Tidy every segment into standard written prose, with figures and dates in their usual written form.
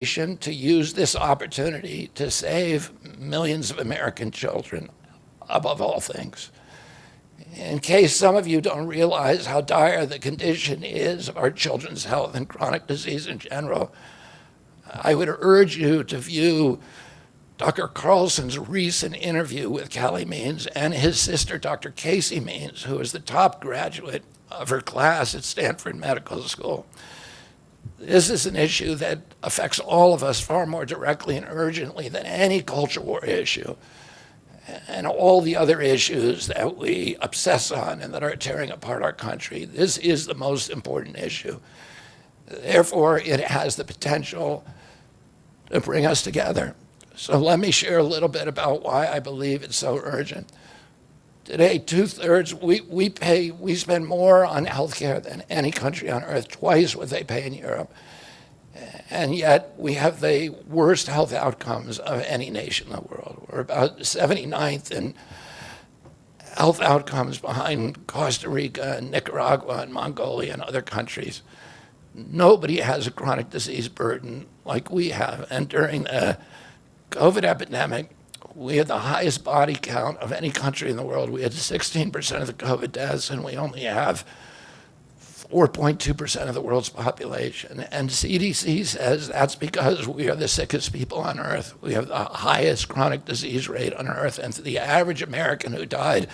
to use this opportunity to save millions of American children above all things. In case some of you don't realize how dire the condition is of our children's health and chronic disease in general, I would urge you to view Dr. Carlson's recent interview with Callie Means and his sister, Dr. Casey Means, who is the top graduate of her class at Stanford Medical School. This is an issue that affects all of us far more directly and urgently than any culture war issue and all the other issues that we obsess on and that are tearing apart our country. This is the most important issue. Therefore, it has the potential to bring us together. So let me share a little bit about why I believe it's so urgent. Today, 2/3, we spend more on healthcare than any country on earth, twice what they pay in Europe. And yet we have the worst health outcomes of any nation in the world. We're about 79th in health outcomes behind Costa Rica and Nicaragua and Mongolia and other countries. Nobody has a chronic disease burden like we have. And during the COVID epidemic, we had the highest body count of any country in the world. We had 16% of the COVID deaths, and we only have 4.2% of the world's population. And CDC says that's because we are the sickest people on earth. We have the highest chronic disease rate on earth. And the average American who died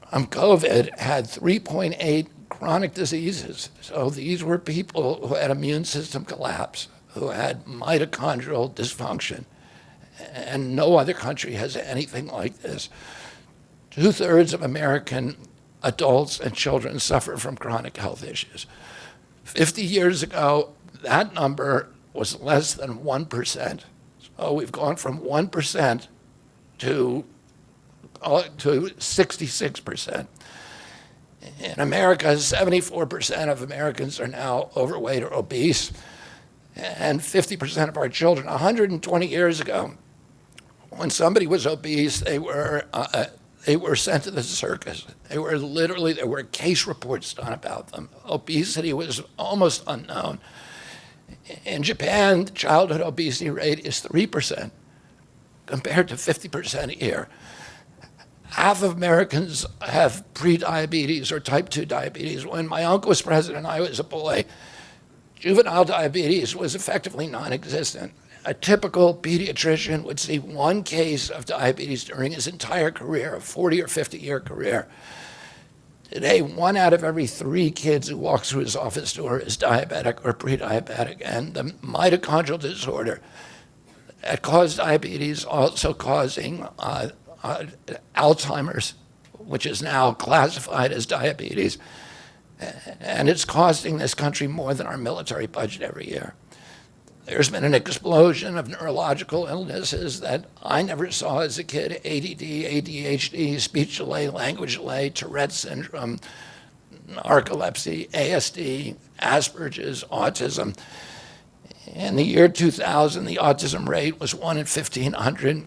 from COVID had 3.8 chronic diseases. So these were people who had immune system collapse, who had mitochondrial dysfunction. And no other country has anything like this. 2/3 of American adults and children suffer from chronic health issues. 50 years ago, that number was less than 1%. So we've gone from 1% to 66%. In America, 74% of Americans are now overweight or obese, and 50% of our children. 120 years ago, when somebody was obese, they were sent to the circus. There were case reports done about them. Obesity was almost unknown. In Japan, the childhood obesity rate is 3% compared to 50% here. Half of Americans have prediabetes or type 2 diabetes. When my uncle was president, I was a boy. Juvenile diabetes was effectively non-existent. A typical pediatrician would see one case of diabetes during his entire career, a 40 or 50-year career. Today, 1 out of every 3 kids who walks through his office door is diabetic or pre-diabetic, and the mitochondrial disorder that caused diabetes also causing Alzheimer's, which is now classified as diabetes, and it's costing this country more than our military budget every year. There's been an explosion of neurological illnesses that I never saw as a kid: ADD, ADHD, speech delay, language delay, Tourette syndrome, narcolepsy, ASD, Asperger's, autism. In the year 2000, the autism rate was 1 in 1,500.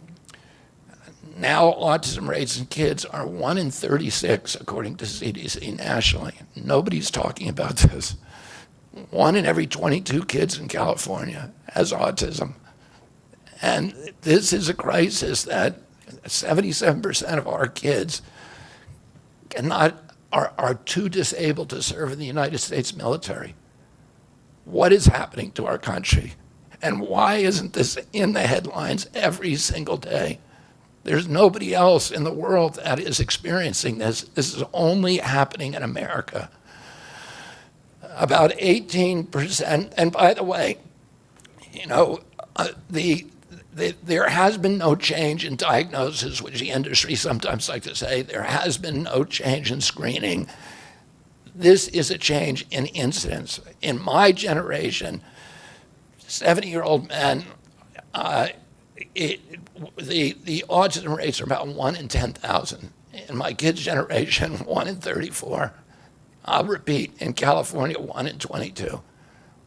Now autism rates in kids are 1 in 36, according to CDC nationally. Nobody's talking about this. 1 in every 22 kids in California has autism. And this is a crisis that 77% of our kids are too disabled to serve in the United States military. What is happening to our country? And why isn't this in the headlines every single day? There's nobody else in the world that is experiencing this. This is only happening in America. About 18%, and by the way, there has been no change in diagnosis, which the industry sometimes like to say. There has been no change in screening. This is a change in incidence. In my generation, 70-year-old men, the autism rates are about 1 in 10,000. In my kids' generation, 1 in 34. I'll repeat, in California, 1 in 22.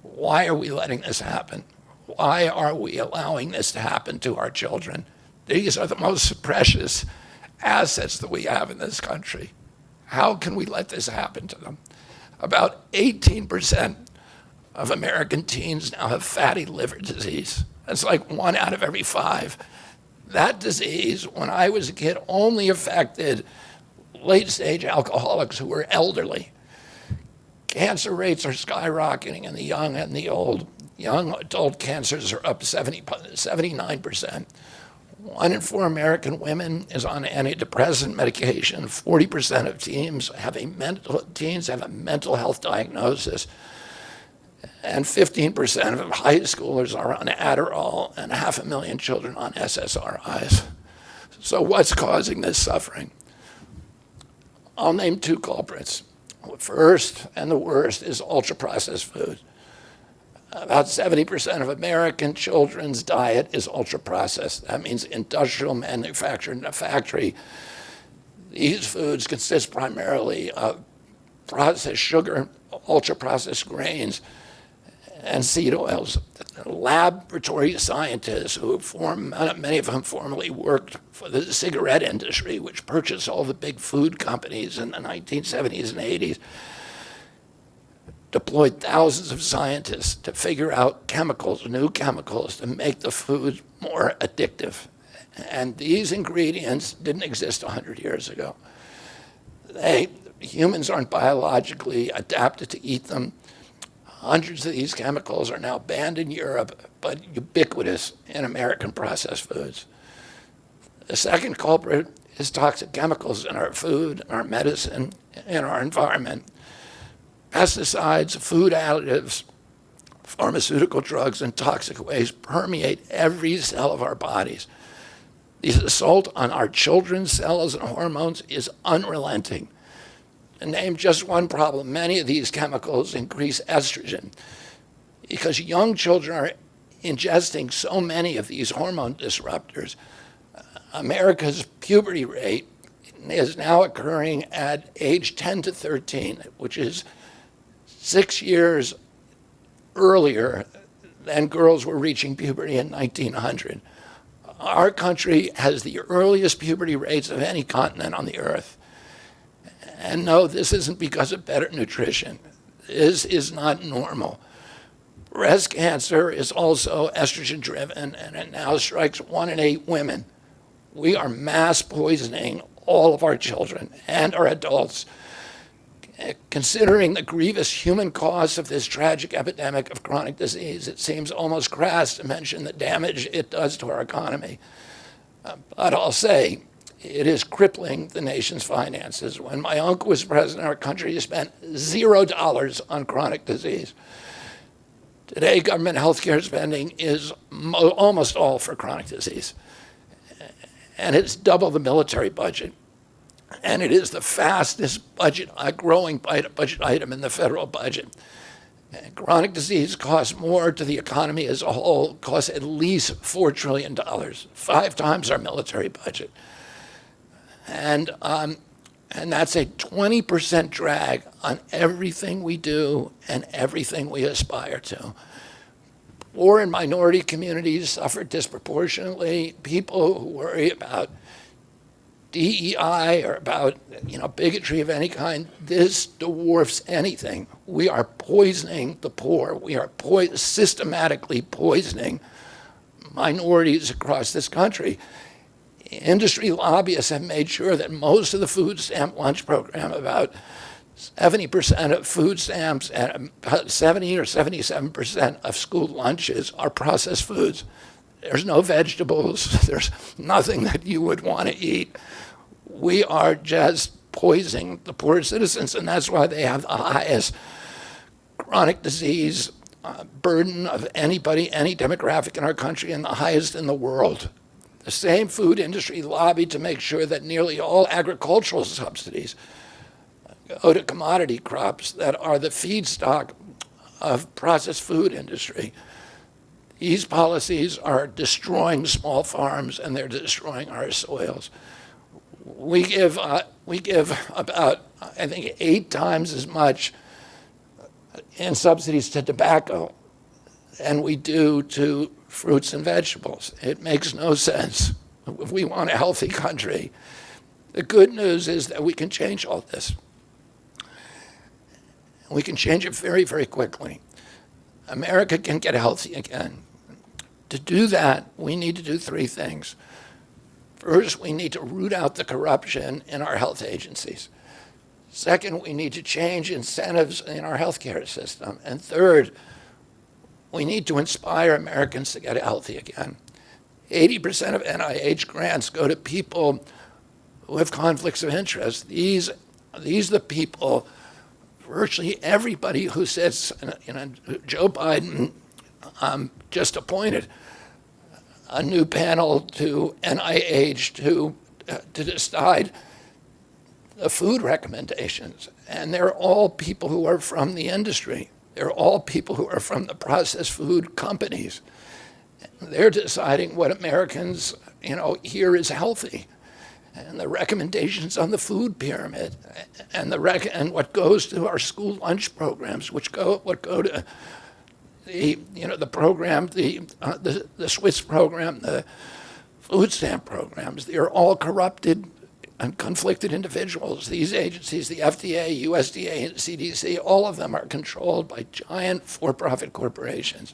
Why are we letting this happen? Why are we allowing this to happen to our children? These are the most precious assets that we have in this country. How can we let this happen to them? About 18% of American teens now have fatty liver disease. That's like 1 out of every 5. That disease, when I was a kid, only affected late-stage alcoholics who were elderly. Cancer rates are skyrocketing in the young and the old. Young adult cancers are up 79%. 1 in 4 American women is on antidepressant medication. 40% of teens have a mental health diagnosis. And 15% of high schoolers are on Adderall, and 500,000 children on SSRIs. So what's causing this suffering? I'll name 2 culprits. First, and the worst, is ultra-processed food. About 70% of American children's diet is ultra-processed. That means industrial manufactured in a factory. These foods consist primarily of processed sugar, ultra-processed grains, and seed oils. Laboratory scientists who many of whom formerly worked for the cigarette industry, which purchased all the big food companies in the 1970s and 80s, deployed thousands of scientists to figure out chemicals, new chemicals, to make the food more addictive. And these ingredients didn't exist 100 years ago. Humans aren't biologically adapted to eat them. Hundreds of these chemicals are now banned in Europe, but ubiquitous in American processed foods. The second culprit is toxic chemicals in our food, our medicine, in our environment. Pesticides, food additives, pharmaceutical drugs, and toxic waste permeate every cell of our bodies. The assault on our children's cells and hormones is unrelenting. To name just one problem, many of these chemicals increase estrogen because young children are ingesting so many of these hormone disruptors. America's puberty rate is now occurring at age 10 to 13, which is 6 years earlier than girls were reaching puberty in 1900. Our country has the earliest puberty rates of any continent on the earth. And no, this isn't because of better nutrition. This is not normal. Breast cancer is also estrogen-driven, and it now strikes 1 in 8 women. We are mass poisoning all of our children and our adults. Considering the grievous human costs of this tragic epidemic of chronic disease, it seems almost crass to mention the damage it does to our economy. But I'll say, it is crippling the nation's finances. When my uncle was president, our country spent $0 on chronic disease. Today, government health care spending is almost all for chronic disease. And it's double the military budget. And it is the fastest growing budget item in the federal budget. And chronic disease costs more to the economy as a whole, costs at least $4 trillion, 5 times our military budget. And that's a 20% drag on everything we do and everything we aspire to. Poor and minority communities suffer disproportionately. People who worry about DEI or about bigotry of any kind, this dwarfs anything. We are poisoning the poor. We are systematically poisoning minorities across this country. Industry lobbyists have made sure that most of the food stamp lunch program, about 70% of food stamps and about 70 or 77% of school lunches are processed foods. There's no vegetables. There's nothing that you would want to eat. We are just poisoning the poor citizens, and that's why they have the highest chronic disease burden of anybody, any demographic in our country, and the highest in the world. The same food industry lobbied to make sure that nearly all agricultural subsidies go to commodity crops that are the feedstock of processed food industry. These policies are destroying small farms, and they're destroying our soils. We give about, I think, 8 times as much in subsidies to tobacco than we do to fruits and vegetables. It makes no sense if we want a healthy country. The good news is that we can change all this. We can change it very, very quickly. America can get healthy again. To do that, we need to do three things. First, we need to root out the corruption in our health agencies. Second, we need to change incentives in our healthcare system. And third, we need to inspire Americans to get healthy again. 80% of NIH grants go to people who have conflicts of interest. These are the people, virtually everybody who sits, Joe Biden just appointed a new panel to NIH to decide the food recommendations. And they're all people who are from the industry. They're all people who are from the processed food companies. They're deciding what Americans, here is healthy. And the recommendations on the food pyramid and what goes to our school lunch programs, what go to the program, the Swiss program, the food stamp programs. They are all corrupted and conflicted individuals. These agencies, the FDA, USDA, and CDC, all of them are controlled by giant for-profit corporations